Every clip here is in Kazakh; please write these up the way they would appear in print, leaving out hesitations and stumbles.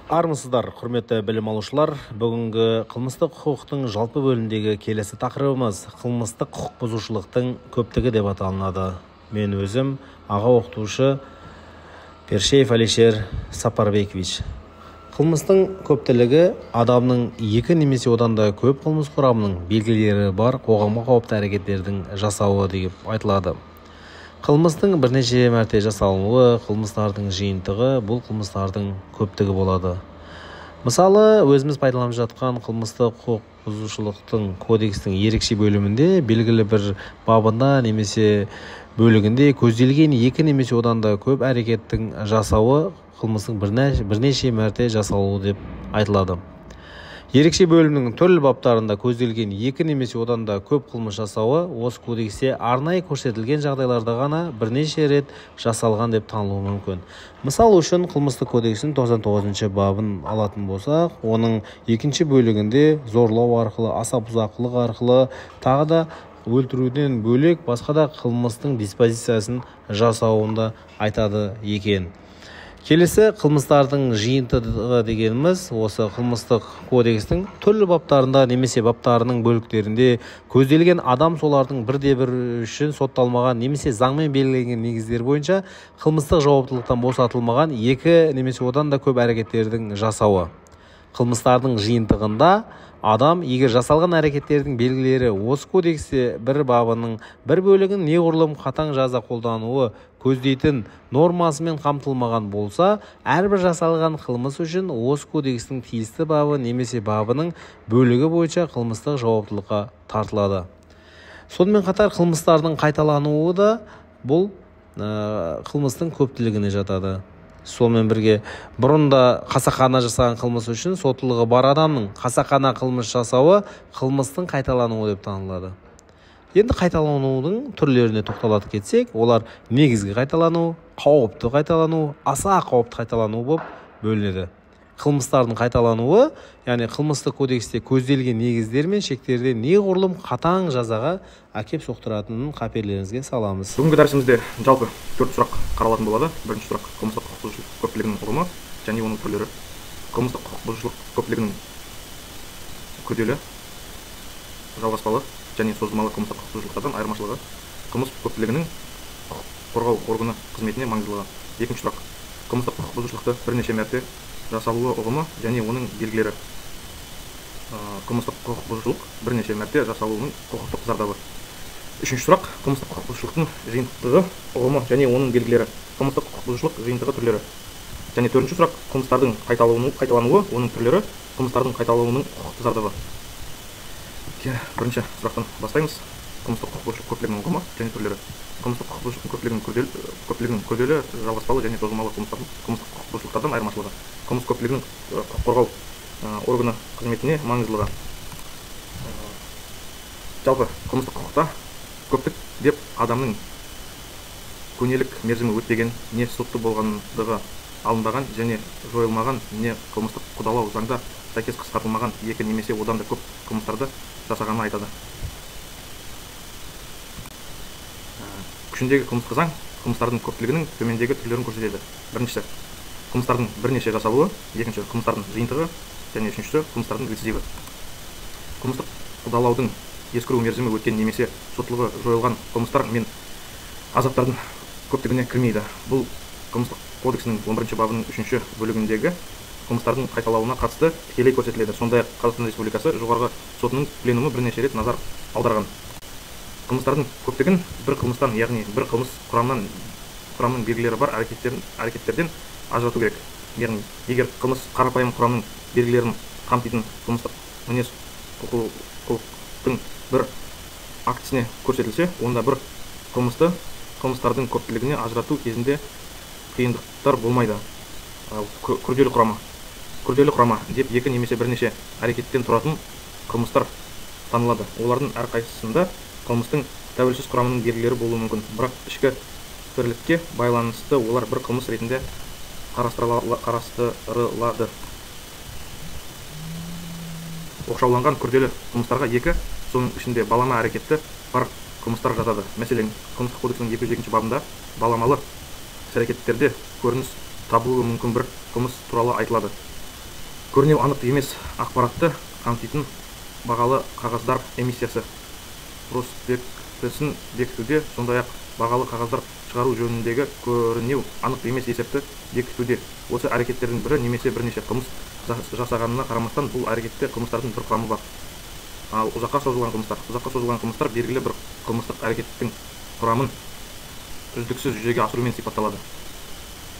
Армысыздар, құрметті білім алушылар. Бүгінгі қылмыстық құқықтың жалпы бөлімдегі келесі тақырыбымыз қылмыстық құқық бұзушылықтың көптігі деп аталынады. Мен өзім аға оқытушы Першеев Алишер Сапарбекович. Қылмыстың көптілігі адамның екі немесе одан да көп қылмыс құрамының белгілері бар қоғамға қауіпті әрекеттердің жасауы деп айтылады. Қылмыстың бірнеше мәрте жасалынуы, қылмыстардың жиынтығы, бұл қылмыстардың көптігі болады. Мысалы, өзіміз пайдаланып жатқан қылмыстық құқық бұзушылықтың кодекстің ерекше бөлімінде белгілі бір бабында немесе бөлігінде көзделген екі немесе одан да көп әрекеттің жасауы қылмыстың бірнеше мәрте жасалуы деп айтылады. Ерекше бөлімнің түрлі баптарында көзделген екі немесе одан да көп қылмыс жасауы осы кодексте арнайы көрсетілген жағдайларда ғана бірнеше рет жасалған деп танылуы мүмкін. Мысал үшін қылмыстық кодекстің 99 бабын алатын болсақ, оның екінші бөлігінде зорлау арқылы, аса бұзақылық арқылы, тағы да өлтіруден бөлек басқа да қылмыстың диспозициясын жасауында айтады екен. Келесі қылмыстардың жиынтығы дегеніміз осы қылмыстық кодекстің түрлі баптарында немесе баптарының бөліктерінде көзделген адам солардың бірде-бір үшін сотталмаған немесе заңмен белгіленген негіздер бойынша қылмыстық жауаптылықтан босатылмаған екі немесе одан да көп әрекеттердің жасауы. Қылмыстардың жиынтығында адам егер жасалған әрекеттердің белгілері осы кодексте бір бабының бір бөлігін неғұрлым қатаң жаза қолдануы көздейтін нормасымен қамтылмаған болса, әрбір жасалған қылмыс үшін осы кодекстің тиісті бабы немесе бабының бөлігі бойынша қылмыстық жауаптылыққа тартылады. Сонымен қатар қылмыстардың қайталануы да бұл қылмыстың көптілігіне жатады. Сонымен бірге бұрында қасақана жасаған қылмыс үшін соттылығы бар адамның қасақана қылмыс жасауы қылмыстың қайталануы деп танылады. Енді қайталанудың түрлеріне тоқталып кетсек, олар негізгі қайталану, қауіпті қайталану, аса қауіпті қайталану болып бөлінеді. Қылмыстардың қайталануы, яғни қылмыстық кодексте көзделген негіздер мен шектерде неғұрлым қатаң жазаға әкеп соқтыратынын қаперлеріңізге саламыз. Бүгінгі дәрісімізде жалпы 4 сұрақ қаралатын болады. Бірінші сұрақ қылмыстық құқық бұзушылық көптілігінің ұғымы және оның түрлері. Қылмыстық құқық бұзушылық көптілігінің күрделі, жалғаспалы және созылмалы қылмыстық құқық бұзушылықтардан айырмашылығы. Қылмыс көптілігінің құқық қорғау органы қызметіне маңыздылығы. Екінші сұрақ қылмыстық құқық бұзушылықты бірнеше мәрте жасалуы ұғымы және оның белгілері. Қылмыстық құқық бұзушылық бірнеше мәрте жасалуының құқықтық зардабы. Үшінші сұрақ қылмыстық құқық бұзушылықтың жиынтығы ұғымы және оның белгілері. Қылмыстық құқық бұзушылық жиынтығы түрлері. Және төртінші сұрақ қылмыстардың қайталануы, оның түрлері, қылмыстардың қайталануының құқықтық зардабы. Бірінші сұрақтан бастаймыз. Қылмыстық құқық бұзушылық көптілігінің ұғымы және түрлері. Қылмыстық құқық бұзушылықтың көптілігінің күрделі, жалғаспалы және созылмалы қылмыстық құқық бұзушылықтардан айырмашылығы. Қылмыс көптілігінің құқық қорғау органы қызметіне маңыздылығы. Жалпы қылмыстық құқықта көптік деп адамның көнелік мерзімі өтпеген, не сотты болғандығы алынбаған және жойылмаған, не қылмыстық қудалау заңда сәйкес қысқартылмаған екі немесе одан да көп қылмыстарды жасағанын айтады. Күшіндегі қылмыстық заң қылмыстардың көптілігінің төмендегі түрлерін көрсетеді. Біріншісі қылмыстардың бірнеше жасалуы, екінші қылмыстардың жиынтығы және үшіншісі қылмыстардың рецидиві. Қылмыстық қудалаудың ескіру мерзімі өткен немесе соттылығы жойылған қылмыстар мен азаптардың көптігіне кірмейді. Бұл қылмыстық кодексінің 11 бабының 3 бөлігіндегі қылмыстардың қайталауына қатысты тікелей көрсетіледі. Сондай-ақ Қазақстан Республикасы жоғарғы сотының пленумы бірнеше рет назар аударған. Қылмыстардың көптігін бір қылмыстан, яғни бір қылмыс құрамның белгілері бар әрекеттерден ажырату керек. Яғни, егер қылмыс қарапайым құрамның белгілерін қамтитын қылмыстық мінез құлықтың бір актісіне көрсетілсе, онда бір қылмыстардың көптілігіне ажырату кезінде қиындықтар болмайды. Күрделі құрама деп екі немесе бірнеше әрекеттен тұратын қылмыстар танылады. Олардың әрқайсысында қылмыстың тәуелсіз құрамының белгілері болуы мүмкін, бірақ ішкі бірлікке байланысты олар бір қылмыс ретінде қарастырылады. Оқшауланған күрделі қылмыстарға екі, соның ішінде балама әрекетті бар қылмыстар жатады. Мәселен, қылмыстық кодексінің 202 бабында баламалы іс-әрекеттерде көрініс табылуы мүмкін бір қылмыс туралы айтылады. көрінеу анық емес ақпаратты қамтитын бағалы қағаздар эмиссиясы проспектісін бекітуде, сондай-ақ бағалы қағаздар шығару жөніндегі көрінеу анық емес есепті бекітуде. Осы әрекеттердің бірі немесе бірнеше қылмыс жасағанына қарамастан бұл әрекетте қылмыстардың бір құрамы бар. Ал ұзаққа созылған қылмыстар белгілі бір қылмыстық әрекеттің құрамын үздіксіз жүзеге асырумен сипатталады.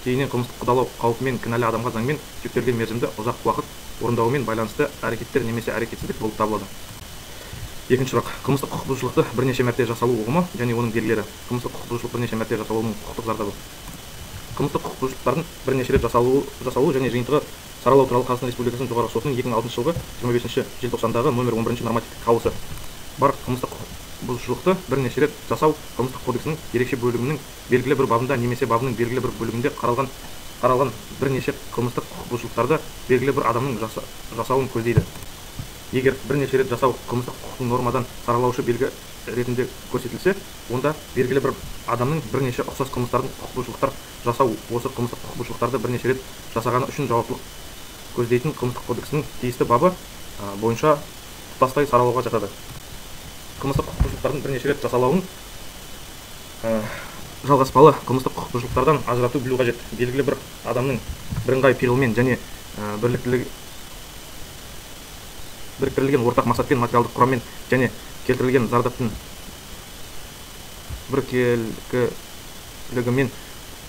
Кейіннен қылмыстық қудалау қаупімен кінәлі адамға заңмен шектелген мерзімді ұзақ уақыт орындауымен байланысты әрекеттер немесе әрекетсіздік болып табылады. Екінші сұрақ: қылмыстық құқық бұзушылықты бірнеше мәрте жасалу ұғымы және оның белгілері. Қылмыстық құқық бұзушылық бірнеше мәрте жасалуының құқықтық зардабы. Қылмыстық құқық бұзушылықтардың бірнеше рет жасалуы және жиынтығы саралау туралы Қазақстан Республикасының жоғарғы сотының 2006 жылғы 25 желтоқсандағы номер 11 нормативтік қаулысы бар. Қылмыстық құқық бұзушылықты бірнеше рет жасау Қылмыстық кодексінің ерекше бөлігінің белгілі бір бабында немесе бабының белгілі бір бөлігінде қаралған бірнеше қылмыстық құқық бұзушылықтарды белгілі бір адамның жасауын көздейді. Егер бірнеше рет жасау қылмыстық құқықтың нормадан саралаушы белгі ретінде көрсетілсе, онда белгілі бір адамның бірнеше ұқсас қылмыстардың құқық бұзушылықтар жасау осы қылмыстық құқық бұзушылықтарды бірнеше рет жасағаны үшін жауаптылық көздейтін Қылмыстық кодексінің тиісті бабы бойынша тұтастай саралауға жатады. Қылмыстық құқық бұзушылықтардың бірнеше рет жасалуын жалғаспалы қылмыстық құқық бұзушылықтардан ажырату білу қажет. Белгілі бір адамның бірыңғай пиғылмен және біріктірілген ортақ мақсатпен материалдық құраммен және келтірілген зардаптың біркелкілігімен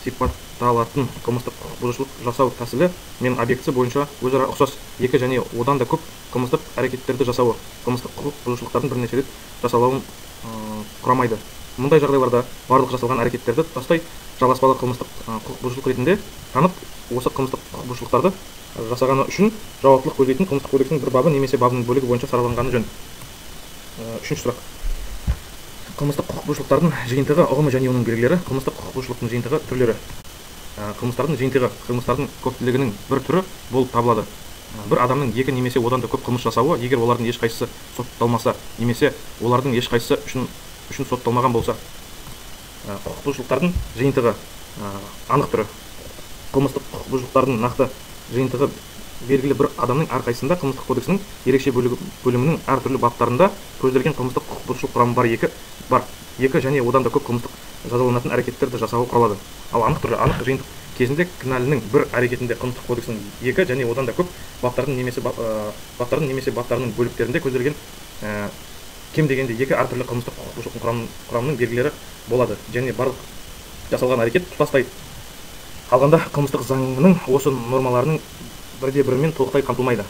сипатталатын қылмыстық құқық бұзушылық жасау тәсілі мен объектісі бойынша өзара ұқсас екі және одан да көп қылмыстық әрекеттерді жасауы қылмыстық құқық бұзушылықтардың бірнеше рет жасалуын құрамайды. Мұндай жағдайларда барлық жасалған әрекеттерді тұтастай жалғаспалы қылмыстық құқық бұзушылық ретінде танып, осы қылмыстық құқық бұзушылықтарды жасағаны үшін жауаптылық көздейтін Қылмыстық кодексінің бір бабы немесе бабының бөлігі бойынша сараланғаны жөн. Үшінші сұрақ: қылмыстық құқық бұзушылықтардың жиынтығы ұғымы және оның белгілері. Қылмыстық құқық бұзушылықтың жиынтығы түрлері. Қылмыстардың жиынтығы қылмыстардың көптілігінің бір түрі болып табылады. Бір адамның екі немесе одан да көп қылмыс жасауы, егер олардың ешқайсысы сотталмаса немесе олардың ешқайсысы үшін сотталмаған болса. Құқық бұзушылықтардың жиынтығы анық түрі. Қылмыстық құқық бұзушылықтардың нақты жиынтығы белгілі бір адамның әрқайсысында Қылмыстық кодексінің ерекше бөлімінің әртүрлі баптарында көзделген қылмыстық құқық бұзушылық құрамы бар. Екі және одан да көп қылмыстық жазаланатын әрекеттерді жасауы құралады. Ал анық түрі анық жиынтық кезінде кінәлінің бір әрекетінде Қылмыстық кодексінің екі және одан да көп баптардың немесе баптарының бөліктерінде көзделген кем дегенде екі әртүрлі қылмыстық құқық бұзушылықтың құрамының белгілері болады және барлық жасалған әрекет тұтастай қалғанда қылмыстық заңның осы нормаларының бірде-бірімен толықтай қамтылмайды.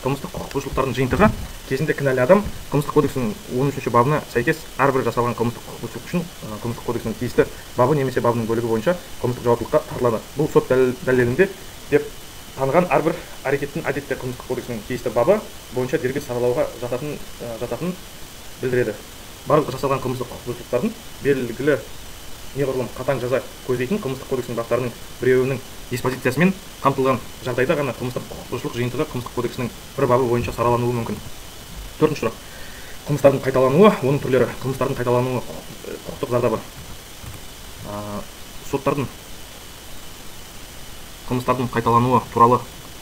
Қылмыстық құқық бұзушылықтардың жиынтығы кезінде кінәлі адам Қылмыстық кодексінің 13-ші бабына сәйкес әрбір жасалған қылмыстық құқық бұзушылық үшін Қылмыстық кодексінің тиісті бабы немесе бабының бөлігі бойынша қылмыстық жауаптылыққа тартылады. Бұл сот дәлелінде деп таныған әрбір әрекеттің әдетте Қылмыстық кодексінің тиісті бабы бойынша дербес саралауға жататынын білдіреді. Барлық жасалған қылмыстық құқық бұзушылықтардың белгілі неғұрлым қатаң жаза көздейтін Қылмыстық кодексінің баптарының біреуінің диспозициясымен қамтылған жағдайда ғана қылмыстық құқық бұзушылық жиынтығы Қылмыстық кодексінің бір бабы бойынша саралануы мүмкін. Төртінші сұрақ: қылмыстардың қайталануы, оның түрлері. Қылмыстардың қайталануы құқықтық зардабы. Соттардың қылмыстардың қайталануы туралы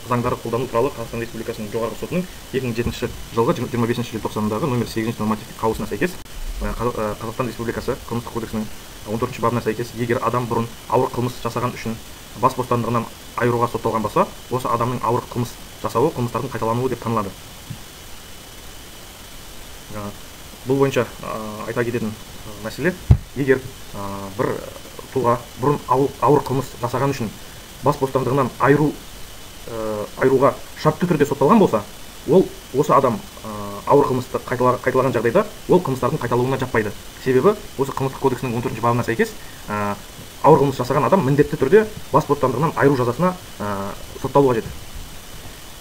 заңдарды қолдану туралы Қазақстан Республикасының жоғарғы сотының 2007 жылғы 25 желтоқсандағы номер 8 нормативтік қаулысына сәйкес Қазақстан Республикасы Қылмыстық кодексінің 14 бабына сәйкес, егер адам бұрын ауыр қылмыс жасаған үшін бас бостандығынан айыруға сотталған болса, осы адамның ауыр қылмыс жасауы қылмыстардың қайталануы деп танылады. Бұл бойынша айта кететін мәселе, егер бір тұлға бұрын ауыр қылмыс жасаған үшін бас бостандығынан айыруға шартты түрде сотталған болса, ол осы адам ауыр қылмысты қайталаған жағдайда ол қылмыстардың қайталауына жатпайды. Себебі осы Қылмыстық кодексінің 14 бабына сәйкес ауыр қылмыс жасаған адам міндетті түрде бас бостандығынан айыру жазасына сотталуға қажет.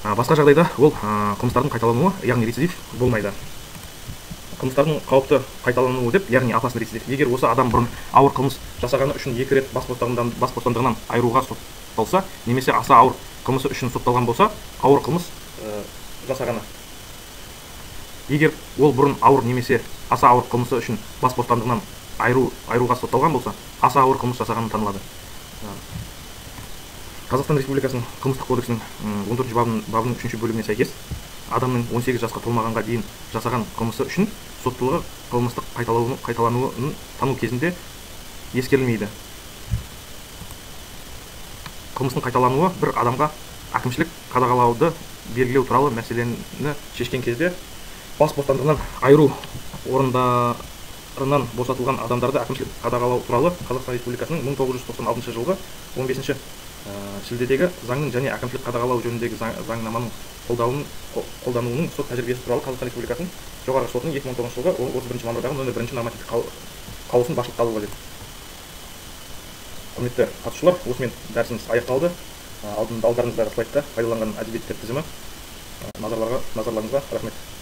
Басқа жағдайда ол қылмыстардың қайталануы, яғни рецидив болмайды. Қылмыстардың қауіпті қайталануы деп, яғни опасный рецидив. Егер осы адам бұрын ауыр қылмыс жасағаны үшін 2 рет бас бостандығынан айыруға сотталса, немесе аса ауыр қылмысы үшін сотталған болса, ауыр қылмыс жасағаны. Егер ол бұрын ауыр немесе аса ауыр қылмысы үшін бас бостандығынан айыруға сотталған болса, аса ауыр қылмыс жасағаны танылады. Қазақстан Республикасының қылмыстық кодексінің 14 бабының 3 бөлігіне сәйкес адамның 18 жасқа толмағанға дейін жасаған қылмысы үшін соттылығы қылмыстық қайталануын тану кезінде ескерілмейді. Қылмыстың қайталануы бір адамға әкімшілік қадағалауды белгілеу туралы мәселені шешкен кезде бас бостандығынан айыру орындарынан босатылған адамдарды әкімшілік қадағалау туралы Қазақстан Республикасының 1996 жылғы 15 шілдедегі заңның және әкімшілік қадағалау жөніндегі заңнаманың қолдануының сот тәжірибесі туралы Қазақстан Республикасының жоғарғы сотының 2019 жылғы 31 мамырдағы нөмір 1 нормативтік қаулысын басшылыққа алу қажет. Құрметті қатысушылар, осымен дәрісіміз аяқталды. Алдарыңыздағы слайдта пайдаланған әдебиеттер тізімі. Назарларыңызға рахмет.